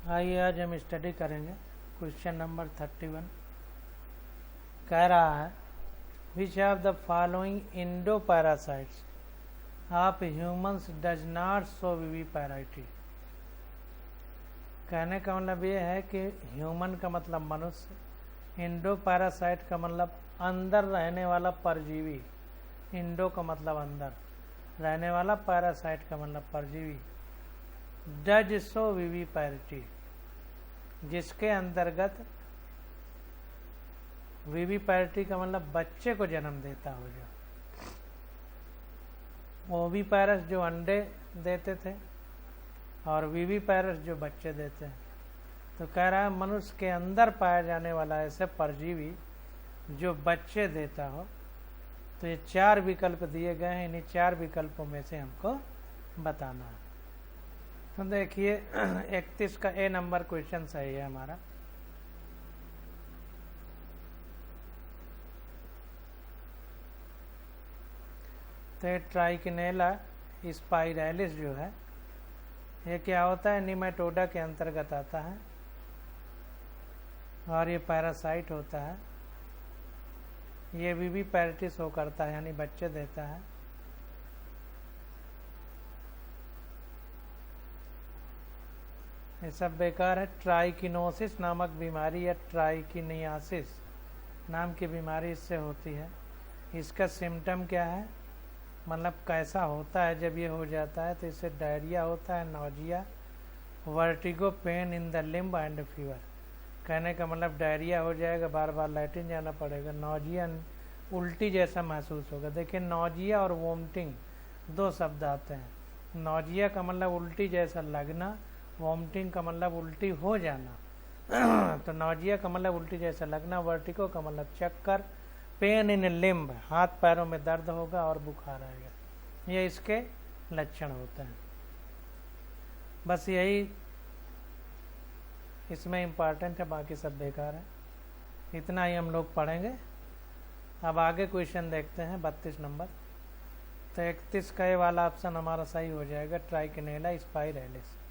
आइए आज हम स्टडी करेंगे क्वेश्चन नंबर 31। कह रहा है which of the following endoparasites of humans does not show viviparity. कहने का मतलब ये है कि ह्यूमन का मतलब मनुष्य, इंडो पैरासाइट का मतलब अंदर रहने वाला परजीवी, इंडो का मतलब अंदर रहने वाला, पैरासाइट का मतलब परजीवी, डज शो विविपैरिटी जिसके अंतर्गत विविपैरिटी का मतलब बच्चे को जन्म देता हो। जो ओविपैरस जो अंडे देते थे और विविपैरस जो बच्चे देते हैं। तो कह रहा है मनुष्य के अंदर पाया जाने वाला ऐसे परजीवी जो बच्चे देता हो। तो ये 4 विकल्प दिए गए हैं, इन्हीं 4 विकल्पों में से हमको बताना है। तो देखिए 31 का ए नंबर क्वेश्चन सही है हमारा। तो ट्राइकिनेला स्पाइरैलिस जो है ये क्या होता है, निमेटोडा के अंतर्गत आता है और ये पैरासाइट होता है। ये विविपैरिटी शो करता है यानी बच्चे देता है। ये सब बेकार है। ट्राइकिनोसिस नामक बीमारी या ट्राइकिनियासिस नाम की बीमारी इससे होती है। इसका सिम्टम क्या है, मतलब कैसा होता है जब ये हो जाता है। तो इससे डायरिया होता है, nausea, vertigo, pain in the limb and fever. कहने का मतलब डायरिया हो जाएगा, बार बार लैट्रिन जाना पड़ेगा, नौजिया उल्टी जैसा महसूस होगा। देखिए नौजिया और वोमिटिंग 2 शब्द आते हैं। नौजिया का मतलब उल्टी जैसा लगना, वोमिटिंग का मतलब उल्टी हो जाना। तो नौजिया का मतलब उल्टी जैसा लगना, वर्टिगो का मतलब चक्कर, पेन इन लिम्ब हाथ पैरों में दर्द होगा और बुखार आएगा। ये इसके लक्षण होते हैं। बस यही इसमें इम्पॉर्टेंट है, बाकी सब बेकार है। इतना ही हम लोग पढ़ेंगे। अब आगे क्वेश्चन देखते हैं 32 नंबर। तो 31 का ये वाला ऑप्शन हमारा सही हो जाएगा, ट्राइकिनेला स्पाइरैलिस।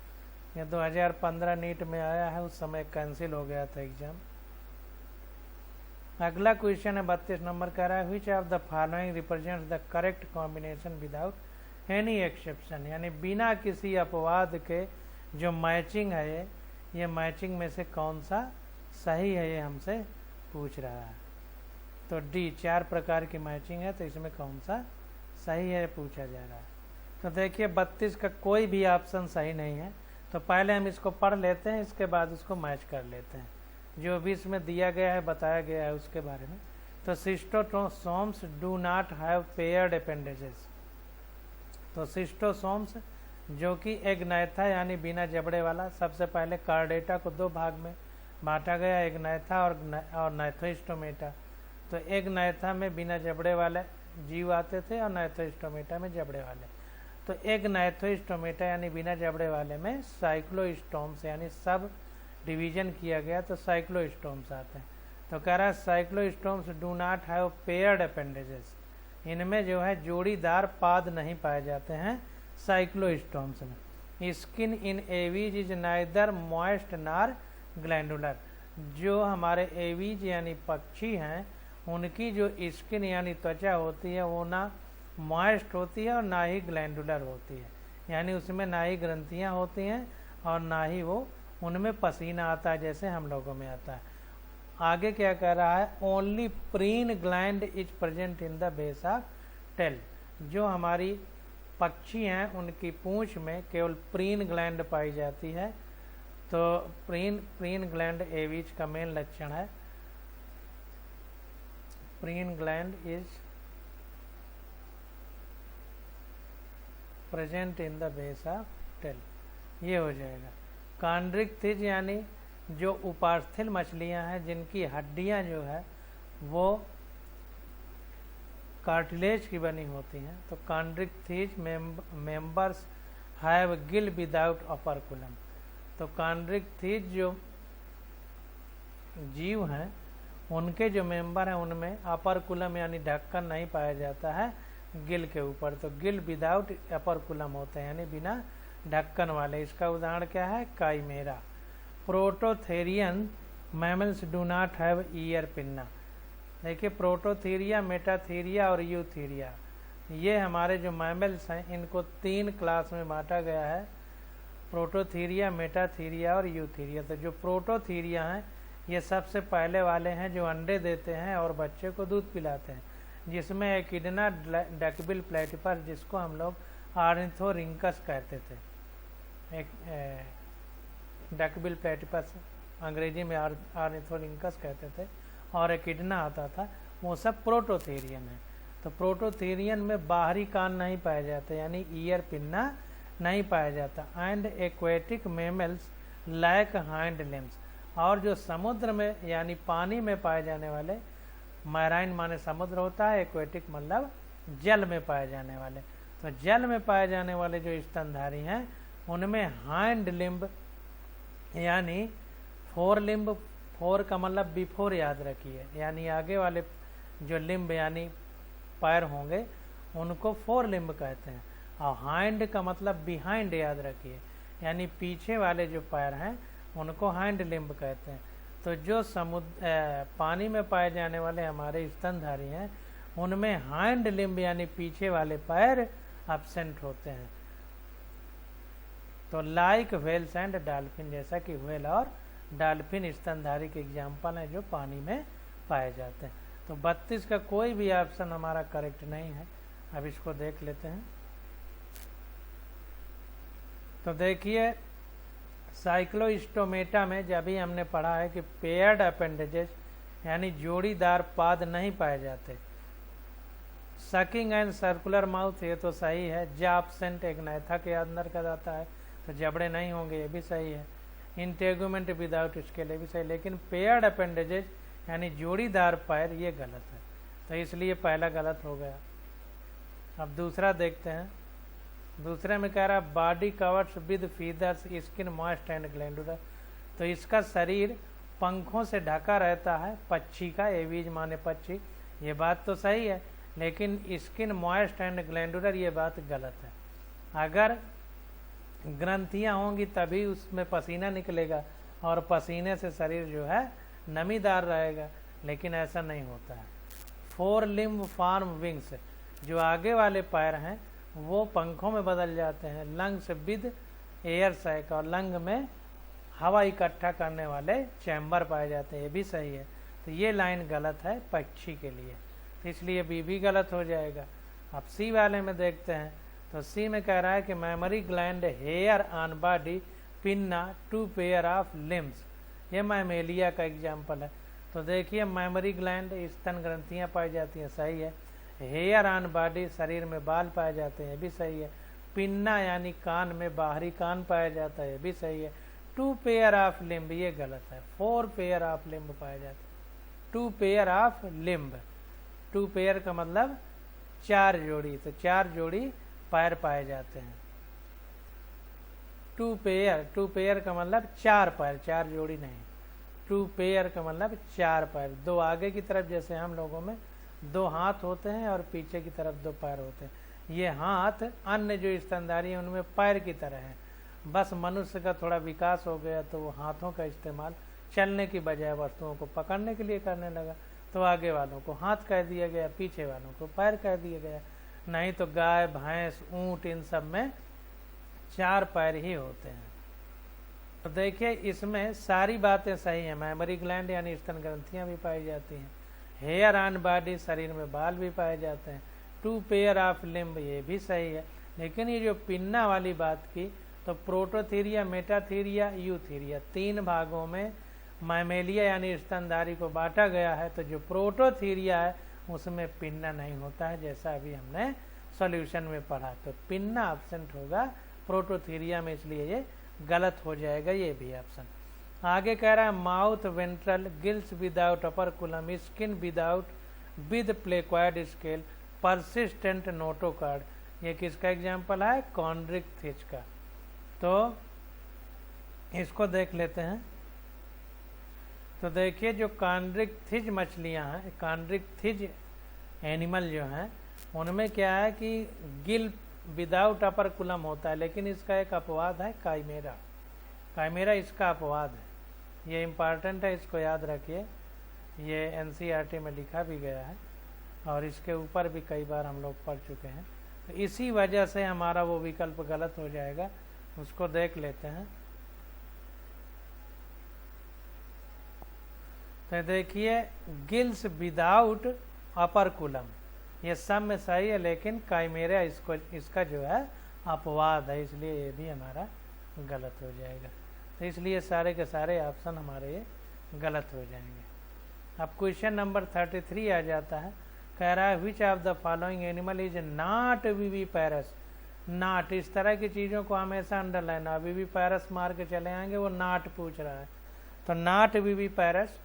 ये 2015 नीट में आया है, उस समय कैंसिल हो गया था एग्जाम। अगला क्वेश्चन है 32 नंबर, कह रहा है which of the following represents the correct combination without any exception, यानी बिना किसी अपवाद के जो मैचिंग है ये मैचिंग में से कौन सा सही है, ये हमसे पूछ रहा है। तो डी 4 प्रकार की मैचिंग है, तो इसमें कौन सा सही है पूछा जा रहा है। तो देखिए 32 का कोई भी ऑप्शन सही नहीं है। तो पहले हम इसको पढ़ लेते हैं, इसके बाद उसको मैच कर लेते हैं जो भी इसमें दिया गया है, बताया गया है उसके बारे में। तो schistosomes do not have paired appendages. तो सिस्टोसोम्स जो कि एग्नैथा यानी बिना जबड़े वाला, सबसे पहले कार्डेटा को 2 भाग में बांटा गया, एग्नैथा और नाइथोस्टोमेटा। तो एग्नैथा में बिना जबड़े वाले जीव आते थे और नाइथोस्टोमेटा में जबड़े वाले। तो एग्नैथोस्टोमेटा यानी बिना जबड़े वाले में साइक्लोस्टोम्स यानी सब डिवीजन किया गया, तो साइक्लोस्टोम्स आते हैं। तो कह रहा है cyclostomes do not have paired appendages, इनमें जो है जोड़ीदार पाद नहीं पाए जाते हैं साइक्लोस्टोम्स में। Skin in aves is neither moist nor glandular. जो हमारे एवीज यानी पक्षी हैं उनकी जो स्किन यानी त्वचा होती है वो ना मॉइस्ट होती है और ना ही ग्लैंडुलर होती है, यानी उसमें ना ही ग्रंथियाँ होती हैं और ना ही वो उनमें पसीना आता है जैसे हम लोगों में आता है। आगे क्या कह रहा है, only preen gland is present in the base of tail. जो हमारी पक्षी हैं उनकी पूंछ में केवल प्रीन ग्लैंड पाई जाती है। तो प्रीन ग्लैंड एवीज का मेन लक्षण है। Preen gland is present in the base of tail, ये हो जाएगा। कॉन्ड्रिक्थिज यानी जो उपास्थल मछलियां हैं जिनकी हड्डियां जो है वो कार्टिलेज की बनी होती हैं। तो chondrichthyes members have gill without operculum. तो कॉन्ड्रिक्थिज जो जीव हैं उनके जो मेंबर हैं उनमें ऑपरकुलम यानी ढक्कन नहीं पाया जाता है गिल के ऊपर। तो गिल विदाउट ऑपरकुलम होते हैं यानी बिना ढक्कन वाले। इसका उदाहरण क्या है, chimaera. Prototherian mammals do not have ear pinna. देखिए प्रोटोथीरिया, मेटाथीरिया और यूथीरिया, ये हमारे जो मैमल्स हैं इनको 3 क्लास में बांटा गया है, प्रोटोथीरिया, मेटाथीरिया और यूथीरिया। तो जो प्रोटोथीरिया हैं ये सबसे पहले वाले हैं जो अंडे देते हैं और बच्चे को दूध पिलाते हैं, जिसमें एकिडना डकबिल प्लेटिपस, जिसको हम लोग ऑर्निथोरिंकस कहते थे, एक डकबिल प्लेटिपस अंग्रेजी में ऑर्निथोरिंकस कहते थे, और एकिडना आता था, वो सब प्रोटोथेरियन है। तो प्रोटोथेरियन में बाहरी कान नहीं पाए जाते, यानी ईयर पिन्ना नहीं पाया जाता। And aquatic mammals lack hind limbs, और जो समुद्र में यानी पानी में पाए जाने वाले, मैराइन माने समुद्र होता है, एक्वेटिक मतलब जल में पाए जाने वाले, तो जल में पाए जाने वाले जो स्तनधारी हैं उनमें हाइंड लिम्ब यानी फोर लिम्ब, फोर का मतलब बिफोर याद रखिए, यानी आगे वाले जो लिम्ब यानी पैर होंगे उनको फोर लिम्ब कहते हैं, और हाइंड का मतलब बिहाइंड याद रखिए, यानी पीछे वाले जो पैर हैं उनको हाइंड लिम्ब कहते हैं। तो जो समुद्र पानी में पाए जाने वाले हमारे स्तनधारी हैं उनमें हाइंड लिम्ब यानी पीछे वाले पैर एब्सेंट होते हैं। तो लाइक व्हेल्स एंड डॉल्फिन, जैसा कि व्हेल और डॉल्फिन स्तनधारी के एग्जाम्पल हैं जो पानी में पाए जाते हैं। तो 32 का कोई भी ऑप्शन हमारा करेक्ट नहीं है। अब इसको देख लेते हैं। तो देखिए साइक्लोस्टोमेटा में जब भी हमने पढ़ा है कि पेयर्ड अपेंडेजेस यानी जोड़ीदार पाद नहीं पाए जाते। सकिंग एंड सर्कुलर माउथ, ये तो सही है। जा एब्सेंट एक नैथा के अंदर का जाता है, तो जबड़े नहीं होंगे, ये भी सही है। इंटेगुमेंट विदाउट, इसके लिए भी सही, लेकिन पेयर्ड अपेंडेजेस यानी जोड़ीदार पैर, ये गलत है, तो इसलिए पहला गलत हो गया। अब दूसरा देखते हैं। दूसरे में कह रहा है body covers with feathers, skin moist and glandular, तो इसका शरीर पंखों से ढका रहता है पक्षी का, एवीज माने पक्षी, ये बात तो सही है, लेकिन स्किन मॉइस्ट एंड ग्लैंडुलर ये बात गलत है। अगर ग्रंथियां होंगी तभी उसमें पसीना निकलेगा और पसीने से शरीर जो है नमीदार रहेगा, लेकिन ऐसा नहीं होता है। 4 लिम्ब फॉर्म विंग्स, जो आगे वाले पैर हैं वो पंखों में बदल जाते हैं। लंग्स विद एयर सैक, और लंग में हवा इकट्ठा करने वाले चैम्बर पाए जाते हैं, ये भी सही है। तो ये लाइन गलत है पक्षी के लिए, तो इसलिए बी भी गलत हो जाएगा। अब सी वाले में देखते हैं। तो सी में कह रहा है कि mammary gland hair on body pinna 2 pair of limbs, ये मैमेलिया का एग्जाम्पल है। तो देखिए मेमोरी ग्लैंड स्तन ग्रंथियां पाई जाती हैं, सही है। हेयर ऑन बॉडी शरीर में बाल पाए जाते हैं, भी सही है। पिन्ना यानी कान में बाहरी कान पाया जाता है, भी सही है। 2 पेयर ऑफ लिम्ब, ये गलत है। 4 पेयर ऑफ लिम्ब पाए जाते हैं। 2 पेयर ऑफ लिम्ब, 2 पेयर का मतलब 4 जोड़ी, तो 4 जोड़ी पैर पाए जाते हैं। 2 पेयर का मतलब 4 पैर, 4 जोड़ी नहीं। 2 पेयर का मतलब 4 पैर, 2 आगे की तरफ, जैसे हम लोगों में 2 हाथ होते हैं और पीछे की तरफ 2 पैर होते हैं। ये हाथ अन्य जो स्तनधारी है उनमें पैर की तरह है, बस मनुष्य का थोड़ा विकास हो गया तो वो हाथों का इस्तेमाल चलने की बजाय वस्तुओं को पकड़ने के लिए करने लगा, तो आगे वालों को हाथ कह दिया गया, पीछे वालों को पैर कह दिया गया। नहीं तो गाय, भैंस, ऊंट, इन सब में 4 पैर ही होते हैं। तो देखिए इसमें सारी बातें सही हैं। मेमोरी ग्लैंड यानी स्तन ग्रंथियां भी पाई जाती हैं। हेयर ऑन बॉडी, शरीर में बाल भी पाए जाते हैं। 2 पेयर ऑफ लिम्ब, ये भी सही है। लेकिन ये जो पिन्ना वाली बात की, तो प्रोटोथीरिया, मेटाथीरिया, यूथीरिया 3 भागों में मैमेलिया यानी स्तनधारी को बांटा गया है। तो जो प्रोटोथीरिया है उसमें पिन्ना नहीं होता है, जैसा अभी हमने सॉल्यूशन में पढ़ा। तो पिन्ना एब्सेंट होगा प्रोटोथीरिया में, इसलिए ये गलत हो जाएगा, ये भी ऑप्शन। आगे कह रहा है mouth ventral, gills without upper coulomb, skin without with placoid scale, persistent notochord, ये किसका एग्जाम्पल है? कॉन्ड्रिक थिज का। तो इसको देख लेते हैं। तो देखिए जो कॉन्ड्रिक थिज मछलियां हैं, कॉन्ड्रिक थिज एनिमल जो हैं, उनमें क्या है कि गिल विदाउट अपर कुलम होता है, लेकिन इसका एक अपवाद है काइमेरा। काइमेरा इसका अपवाद है। ये इम्पॉर्टेंट है, इसको याद रखिए। ये एनसीईआरटी में लिखा भी गया है और इसके ऊपर भी कई बार हम लोग पढ़ चुके हैं। तो इसी वजह से हमारा वो विकल्प गलत हो जाएगा, उसको देख लेते हैं। तो देखिए गिल्स विदाउट अपरकुलम, ये सब में सही है, लेकिन काइमेरा इसका जो है अपवाद है, इसलिए ये भी हमारा गलत हो जाएगा। तो इसलिए सारे के सारे ऑप्शन हमारे ये गलत हो जाएंगे। अब क्वेश्चन नंबर 33 आ जाता है, कह रहा है which of the following animal is not viviparous. Not, इस तरह की चीज़ों को हमेशा अंडरलाइन, विविपैरस मार के चले आएंगे, वो नॉट पूछ रहा है। तो नॉट विविपैरस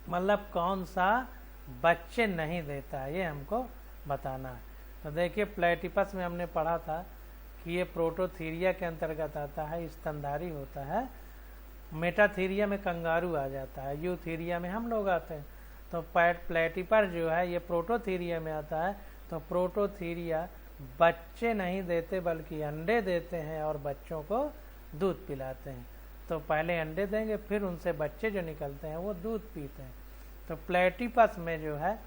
मतलब कौन सा बच्चे नहीं देता है, ये हमको बताना है। तो देखिए प्लेटिपस में हमने पढ़ा था कि ये प्रोटोथीरिया के अंतर्गत आता है, स्तनधारी होता है। मेटाथीरिया में कंगारू आ जाता है, यूथीरिया में हम लोग आते हैं। तो प्लेटिपर जो है ये प्रोटोथीरिया में आता है। तो प्रोटोथीरिया बच्चे नहीं देते बल्कि अंडे देते हैं और बच्चों को दूध पिलाते हैं। तो पहले अंडे देंगे, फिर उनसे बच्चे जो निकलते हैं वो दूध पीते हैं। तो प्लेटिपस में जो है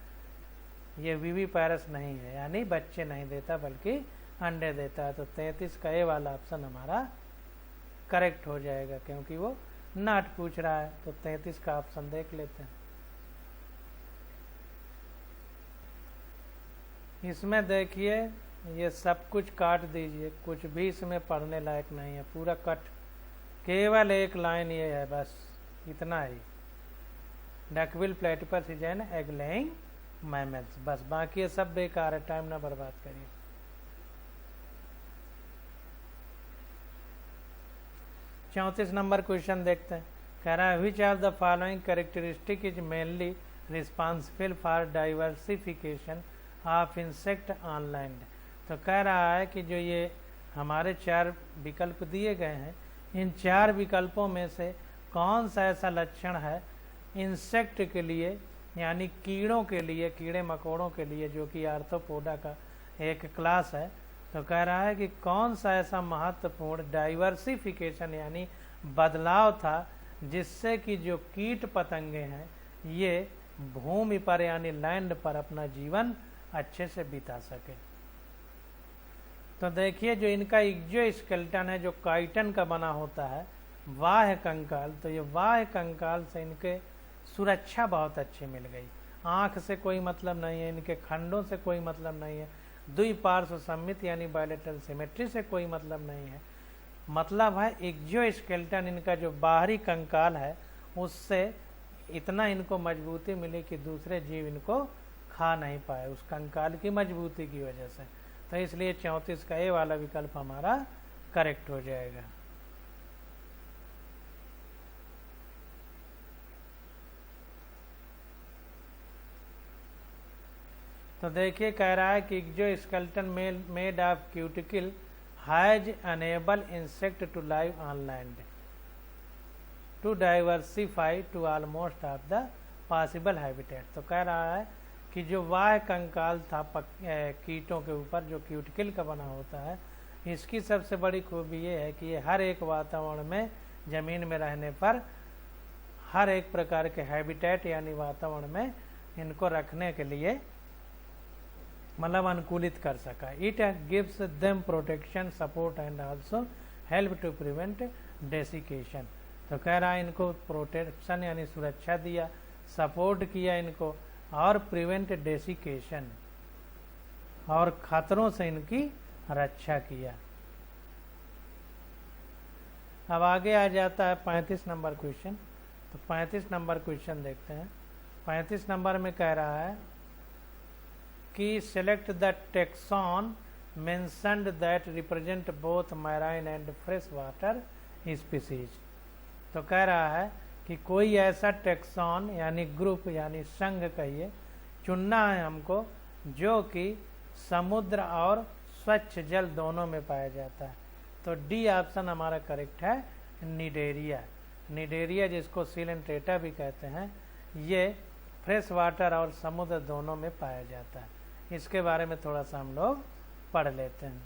ये विविपैरस नहीं है, यानी बच्चे नहीं देता बल्कि अंडे देता है। तो 33 का ए वाला ऑप्शन हमारा करेक्ट हो जाएगा, क्योंकि वो नॉट पूछ रहा है। तो 33 का ऑप्शन देख लेते हैं। इसमें देखिए ये सब कुछ काट दीजिए, कुछ भी इसमें पढ़ने लायक नहीं है, पूरा कट, केवल एक लाइन ये है, बस इतना ही। Duckbill platypus is an egg laying mammals, बस, बाकी ये सब बेकार है, टाइम ना बर्बाद करिए। 34 नंबर क्वेश्चन देखते हैं, कह रहा है which of the following characteristic is mainly responsible for diversification of insect on land. तो कह रहा है कि जो ये हमारे 4 विकल्प दिए गए हैं, इन 4 विकल्पों में से कौन सा ऐसा लक्षण है इंसेक्ट के लिए, यानी कीड़ों के लिए, कीड़े मकोड़ों के लिए, जो कि आर्थ्रोपोडा का एक क्लास है। तो कह रहा है कि कौन सा ऐसा महत्वपूर्ण डाइवर्सिफिकेशन यानी बदलाव था जिससे कि जो कीट पतंगे हैं ये भूमि पर यानी लैंड पर अपना जीवन अच्छे से बिता सके। तो देखिए जो इनका एक्सोस्केलेटन है जो काइटन का बना होता है, बाह्य कंकाल, तो ये बाह्य कंकाल से इनके सुरक्षा बहुत अच्छी मिल गई। आँख से कोई मतलब नहीं है, इनके खंडों से कोई मतलब नहीं है, द्विपार्श्व सममित यानी बायलेटरल सिमेट्री से कोई मतलब नहीं है। मतलब है एक्सोस्केलेटन इनका जो बाहरी कंकाल है उससे इतना इनको मजबूती मिली कि दूसरे जीव इनको खा नहीं पाए, उस कंकाल की मजबूती की वजह से। तो इसलिए 34 का ए वाला विकल्प हमारा करेक्ट हो जाएगा। तो देखिए कह रहा है कि exoskeleton made of cuticle has enable insect to live on land to diversify to almost of the possible habitat. तो कह रहा है कि जो बाह्य कंकाल था कीटों के ऊपर जो क्यूटिकल का बना होता है, इसकी सबसे बड़ी खूबी ये है कि ये हर एक वातावरण में ज़मीन में रहने पर हर एक प्रकार के हैबिटेट यानी वातावरण में इनको रखने के लिए मतलब अनुकूलित कर सका। It gives them protection support and also help to prevent desiccation. तो कह रहा है इनको प्रोटेक्शन यानी सुरक्षा दिया, सपोर्ट किया इनको, और प्रिवेंट डेसिकेशन और खतरों से इनकी रक्षा किया। अब आगे आ जाता है 35 नंबर क्वेश्चन। तो 35 नंबर क्वेश्चन देखते हैं। 35 नंबर में कह रहा है कि select the tax on mentioned that represent both marine and fresh water species. तो कह रहा है कि कोई ऐसा टेक्सॉन यानी ग्रुप यानी संघ कहिए चुनना है हमको जो कि समुद्र और स्वच्छ जल दोनों में पाया जाता है। तो डी ऑप्शन हमारा करेक्ट है, निडेरिया। निडेरिया जिसको सिलेंट्रेटा भी कहते हैं, ये फ्रेश वाटर और समुद्र दोनों में पाया जाता है। इसके बारे में थोड़ा सा हम लोग पढ़ लेते हैं।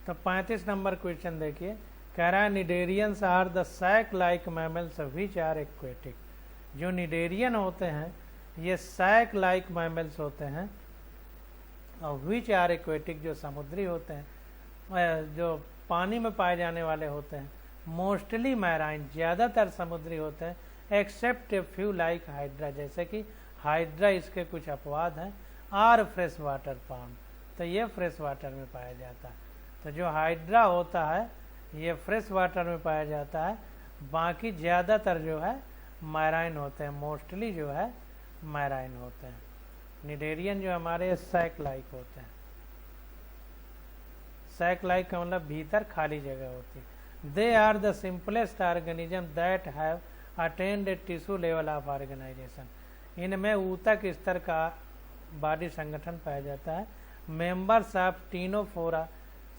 तो 35 नंबर क्वेश्चन देखिए, कह रहा है cnidarians are the sac like mammals which are aquatic. जो निडेरियन होते हैं ये सैक लाइक मैमल्स होते हैं, और विच आर एक्वेटिक जो समुद्री होते हैं, जो पानी में पाए जाने वाले होते हैं। मोस्टली मैराइन ज़्यादातर समुद्री होते हैं, except a few like hydra, जैसे कि हाइड्रा इसके कुछ अपवाद हैं। आर फ्रेश वाटर फाउंड, तो ये फ्रेश वाटर में पाया जाता है। तो जो हाइड्रा होता है ये फ्रेश वाटर में पाया जाता है, बाकी ज़्यादातर जो है मैराइन होते हैं, मोस्टली जो है मैराइन होते हैं। निडेरियन जो हमारे सैक लाइक होते हैं। सैक लाइक का मतलब भीतर खाली जगह होती है। They are the simplest organism that have attained a tissue level of organisation. इनमें ऊतक स्तर का बॉडी संगठन पाया जाता है। Members of Ctenophora,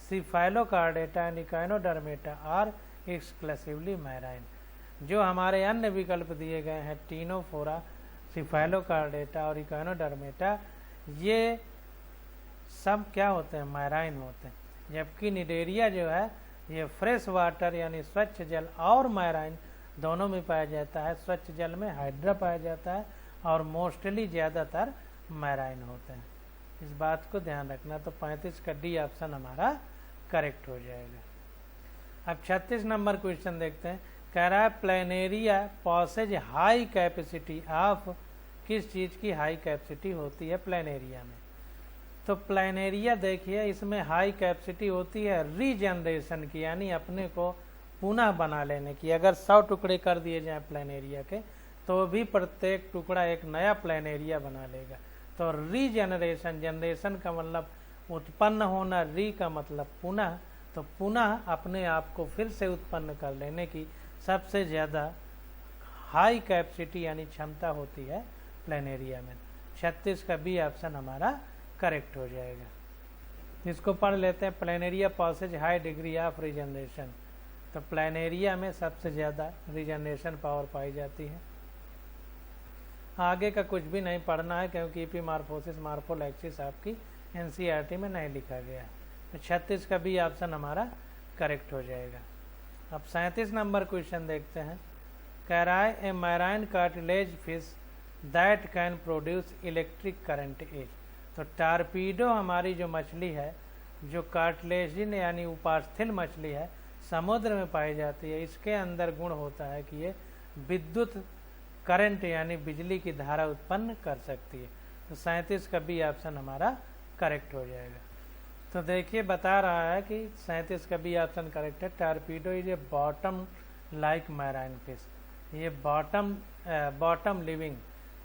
Cephalochordata and Echinodermata are exclusively marine. जो हमारे अन्य विकल्प दिए गए हैं टीनोफोरा, सिफाइलोकार्डेटा और इकाइनोडर्मेटा, ये सब क्या होते हैं, मैराइन होते हैं। जबकि निडेरिया जो है ये फ्रेश वाटर यानी स्वच्छ जल और मैराइन दोनों में पाया जाता है। स्वच्छ जल में हाइड्रा पाया जाता है और मोस्टली ज़्यादातर मैराइन होते हैं। इस बात को ध्यान रखना। तो 35 का डी ऑप्शन हमारा करेक्ट हो जाएगा। अब 36 नंबर क्वेश्चन देखते हैं। कह रहा है planaria possess high capacity of, किस चीज़ की हाई कैपेसिटी होती है प्लेनेरिया में। तो प्लेनेरिया देखिए इसमें हाई कैपेसिटी होती है रीजनरेशन की, यानी अपने को पुनः बना लेने की। अगर 100 टुकड़े कर दिए जाए प्लेनेरिया के तो भी प्रत्येक टुकड़ा एक नया प्लेनेरिया बना लेगा। तो रीजनरेशन, जनरेशन का मतलब उत्पन्न होना, री का मतलब पुनः, तो पुनः अपने आप को फिर से उत्पन्न कर लेने की सबसे ज़्यादा हाई कैपेसिटी यानी क्षमता होती है प्लेनेरिया में। 36 का बी ऑप्शन हमारा करेक्ट हो जाएगा। इसको पढ़ लेते हैं। Planaria possess high degree of regeneration. तो प्लेनेरिया में सबसे ज़्यादा रीजनरेशन पावर पाई जाती है। आगे का कुछ भी नहीं पढ़ना है क्योंकि एपीमॉर्फोसिस मॉर्फोलैक्सिस आपकी एनसीईआरटी में नहीं लिखा गया है। तो 36 का बी ऑप्शन हमारा करेक्ट हो जाएगा। अब 37 नंबर क्वेश्चन देखते हैं। कह रहा है a marine cartilage fish that can produce electric current as. तो टारपीडो हमारी जो मछली है, जो कार्टिलेजिन यानी उपास्थल मछली है, समुद्र में पाई जाती है। इसके अंदर गुण होता है कि ये विद्युत करंट यानी बिजली की धारा उत्पन्न कर सकती है। तो 37 का बी ऑप्शन हमारा करेक्ट हो जाएगा। तो देखिए बता रहा है कि 37 का बी ऑप्शन करेक्ट है। Torpedo is a bottom like marine fish. ये बॉटम लिविंग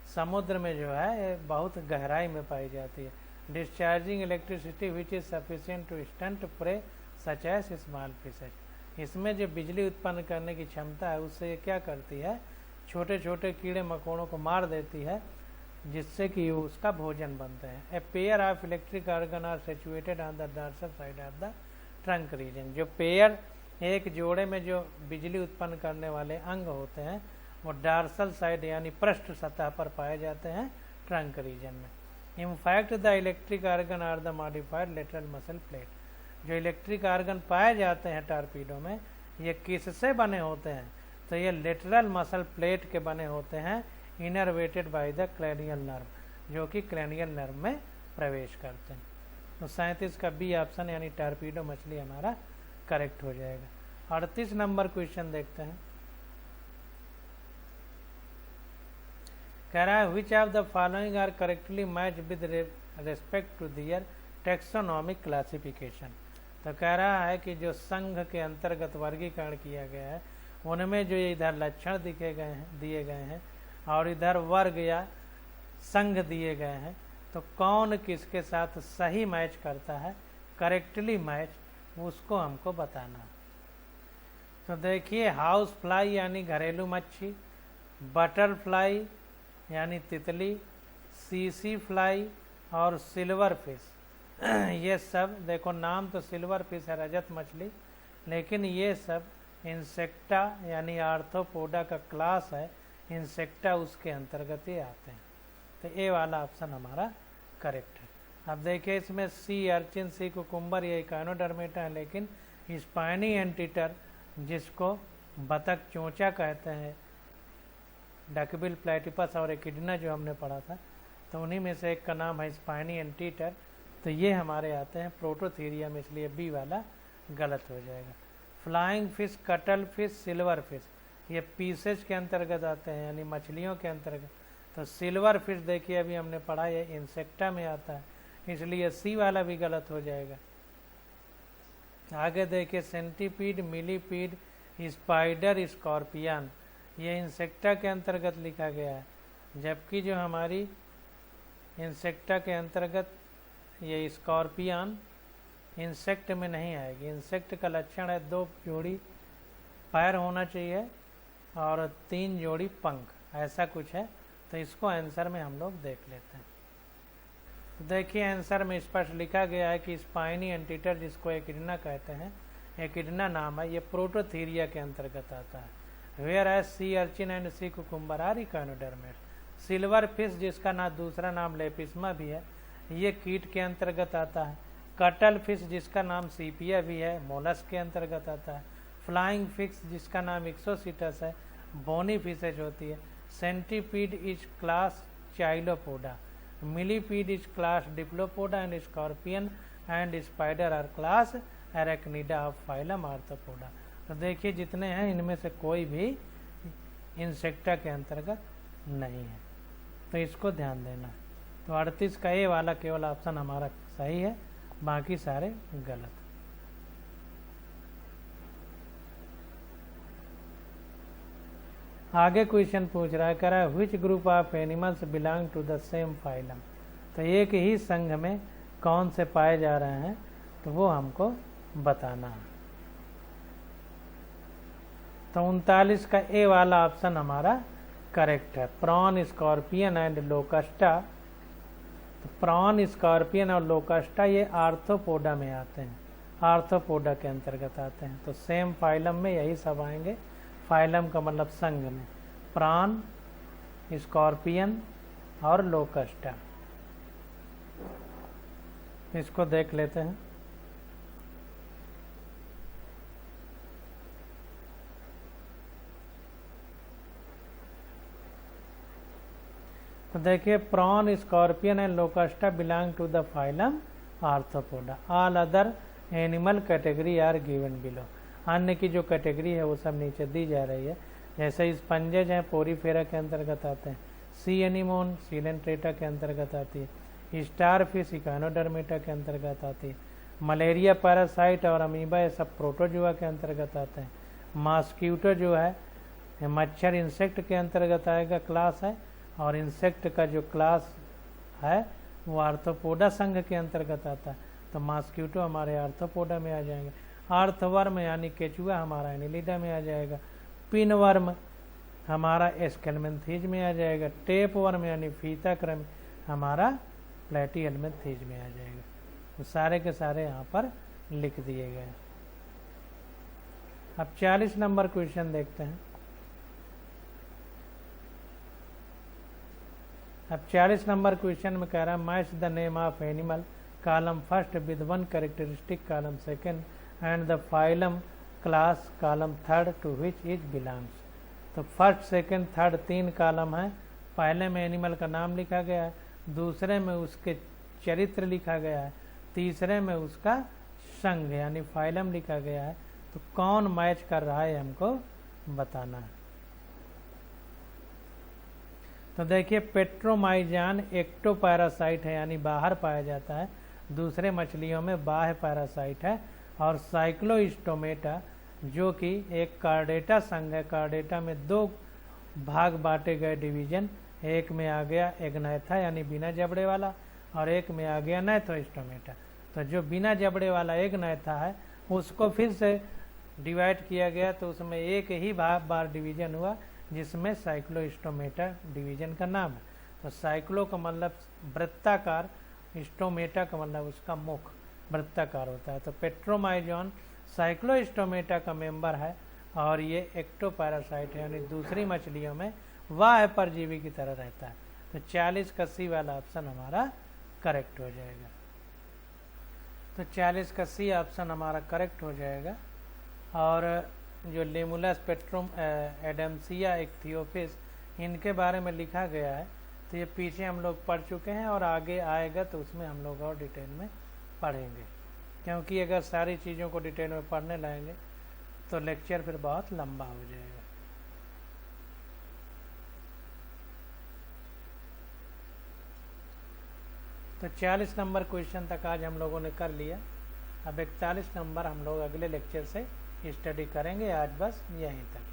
समुद्र में जो है बहुत गहराई में पाई जाती है। Discharging electricity which is sufficient to stun prey such as small fishes. इसमें जो बिजली उत्पन्न करने की क्षमता है उससे ये क्या करती है, छोटे छोटे कीड़े मकोड़ों को मार देती है, जिससे कि उसका भोजन बनते हैं। A pair of electric organ are situated on the dorsal side of the trunk region. जो पेयर, एक जोड़े में जो बिजली उत्पन्न करने वाले अंग होते हैं वो डार्सल साइड यानी पृष्ठ सतह पर पाए जाते हैं ट्रंक रीजन में। In fact the electric organ are the modified lateral muscle plate. जो इलेक्ट्रिक आर्गन पाए जाते हैं टारपीडो में ये किससे बने होते हैं, तो ये लेटरल मसल प्लेट के बने होते हैं, innervated by the cranial nerve, जो कि क्रेनियल नर्व में प्रवेश करते हैं। तो 37 का बी ऑप्शन यानी टारपीडो मछली हमारा करेक्ट हो जाएगा। 38 नंबर क्वेश्चन देखते हैं। कह रहा है which of the following are correctly match with respect to their taxonomic classification. तो कह रहा है कि जो संघ के अंतर्गत वर्गीकरण किया गया है उनमें जो इधर लक्षण दिए गए हैं और इधर वर्ग या संघ दिए गए हैं, तो कौन किसके साथ सही मैच करता है, करेक्टली मैच, उसको हमको बताना। तो देखिए हाउस फ्लाई यानी घरेलू मच्छी, बटरफ्लाई यानी तितली, सीसी फ्लाई और सिल्वर फिश, ये सब देखो नाम तो सिल्वर फिश है, रजत मछली, लेकिन ये सब इंसेक्टा यानी आर्थ्रोपोडा का क्लास है, इंसेक्टा उसके अंतर्गत ही आते हैं। तो ए वाला ऑप्शन हमारा करेक्ट है। अब देखिए इसमें सी अर्चिन, सी कुकुम्बर, ये इकाइनोडर्मेटा है, लेकिन स्पाइनी एंटीटर जिसको बतख चोंचा कहते हैं, डकबिल प्लेटिपस और एकिडना जो हमने पढ़ा था, तो उन्हीं में से एक का नाम है स्पाइनी एंटीटर। तो ये हमारे आते हैं प्रोटोथीरिया में, इसलिए बी वाला गलत हो जाएगा। Flying fish, cuttle fish, silver fish, ये पीसेज के अंतर्गत आते हैं, यानी मछलियों के अंतर्गत। तो सिल्वर फिश देखिए अभी हमने पढ़ा, ये इंसेक्टा में आता है, इसलिए सी वाला भी गलत हो जाएगा। आगे देखिए सेंटीपीड, मिलीपीड, स्पाइडर, स्कॉर्पियन, ये इंसेक्टा के अंतर्गत लिखा गया है, जबकि जो हमारी इंसेक्टा के अंतर्गत ये स्कॉर्पियन इंसेक्ट में नहीं आएगी। इंसेक्ट का लक्षण है 2 जोड़ी पैर होना चाहिए और 3 जोड़ी पंख, ऐसा कुछ है। तो इसको आंसर में हम लोग देख लेते हैं। देखिए आंसर में स्पष्ट लिखा गया है कि स्पाइनी एंटीटर, जिसको एकिडना कहते हैं, एकिडना नाम है, ये प्रोटोथीरिया के अंतर्गत आता है। Where as sea urchin and sea cucumber are echinoderms. Silver fish, जिसका दूसरा नाम लेपिस्मा भी है, ये कीट के अंतर्गत आता है। कटल फिश, जिसका नाम सीपिया भी है, मोलस्क के अंतर्गत आता है। फ्लाइंग फिश, जिसका नाम इक्सोसिटस है, बोनी फिशेज होती है। Centipede is class Chilopoda, millipede is class Diplopoda and scorpion and spider are class Arachnida of phylum Arthropoda. तो देखिए जितने हैं इनमें से कोई भी इंसेक्टा के अंतर्गत नहीं है, तो इसको ध्यान देना। तो 38 का ए वाला केवल ऑप्शन हमारा सही है, बाकी सारे गलत। आगे क्वेश्चन पूछ रहा है, कह रहा है which group of animals belong to the same phylum. तो एक ही संघ में कौन से पाए जा रहे हैं, तो वो हमको बताना है। तो 39 का ए वाला ऑप्शन हमारा करेक्ट है, प्रॉन, स्कॉर्पियन एंड लोकस्टा। तो प्रॉन, स्कॉर्पियन और लोकस्टा ये आर्थ्रोपोडा में आते हैं, आर्थ्रोपोडा के अंतर्गत आते हैं। तो सेम फाइलम में यही सब आएंगे, फाइलम का मतलब संघ में, प्रॉन, स्कॉर्पियन और लोकस्टा। इसको देख लेते हैं। तो देखिए prawn, scorpion and Locusta belong to the phylum Arthropoda. All other animal category are given below. अन्य की जो कैटेगरी है वो सब नीचे दी जा रही है। जैसे स्पंजेज हैं, पोरीफेरा के अंतर्गत आते हैं। सी एनिमोन सीलेंट्रेटा के अंतर्गत आती है। स्टार फिश इकोनोडर्मेटा के अंतर्गत आती है। मलेरिया पैरासाइट और अमीबा ये सब प्रोटोजुआ के अंतर्गत आते हैं। मॉस्क्यूटो जो है मच्छर इंसेक्ट के अंतर्गत आएगा, क्लास है, और इंसेक्ट का जो क्लास है वो आर्थ्रोपोडा संघ के अंतर्गत आता है। तो मॉस्क्यूटो हमारे आर्थ्रोपोडा में आ जाएंगे। अर्थवर्म यानी केचुआ हमारा एनिलिडा में आ जाएगा। पिनवर्म हमारा एस्केलमेंथीज में आ जाएगा। टेप वर्म यानी फीताक्रम हमारा प्लेटीहेलमिंथीज में आ जाएगा। तो सारे के सारे यहाँ पर लिख दिए गए। अब 40 नंबर क्वेश्चन देखते हैं। अब 40 नंबर क्वेश्चन में कह रहा है match the name of animal, column first with one characteristic, column second and the phylum class, column third to which is belongs. तो फर्स्ट, सेकंड, थर्ड 3 कॉलम है। पहले में एनिमल का नाम लिखा गया है, दूसरे में उसके चरित्र लिखा गया है, तीसरे में उसका संघ यानी फाइलम लिखा गया है। तो कौन मैच कर रहा है हमको बताना है। तो देखिए पेट्रोमाइजान एक्टोपैरासाइट है यानी बाहर पाया जाता है, दूसरे मछलियों में बाह्य पैरासाइट है। और साइक्लोस्टोमेटा जो कि एक कार्डेटा संघ है, कार्डेटा में 2 भाग बांटे गए डिवीजन, एक में आ गया एग्नैथा यानी बिना जबड़े वाला, और एक में आ गया नैथोस्टोमेटा। तो जो बिना जबड़े वाला एग्नैथा है उसको फिर से डिवाइड किया गया, तो उसमें एक ही बार डिवीजन हुआ जिसमें साइक्लोस्टोमेटा डिवीजन का नाम है। तो साइक्लो का मतलब वृत्ताकार, स्टोमेटा का मतलब उसका मुख वृत्ताकार होता है। तो पेट्रोमाइजोन साइक्लोस्टोमेटा का मेंबर है और ये एक्टोपैरासाइट है यानी दूसरी मछलियों में वाह्य परजीवी की तरह रहता है। तो 40 का सी वाला ऑप्शन हमारा करेक्ट हो जाएगा। तो 40 का सी ऑप्शन हमारा करेक्ट हो जाएगा। और जो लिमुला स्पेक्ट्रम एडम्सिया इक्थियोपिस, इनके बारे में लिखा गया है। तो ये पीछे हम लोग पढ़ चुके हैं और आगे आएगा तो उसमें हम लोग और डिटेल में पढ़ेंगे, क्योंकि अगर सारी चीज़ों को डिटेल में पढ़ने लगेंगे तो लेक्चर फिर बहुत लंबा हो जाएगा। तो 40 नंबर क्वेश्चन तक आज हम लोगों ने कर लिया। अब 41 नंबर हम लोग अगले लेक्चर से स्टडी करेंगे। आज बस यहीं तक।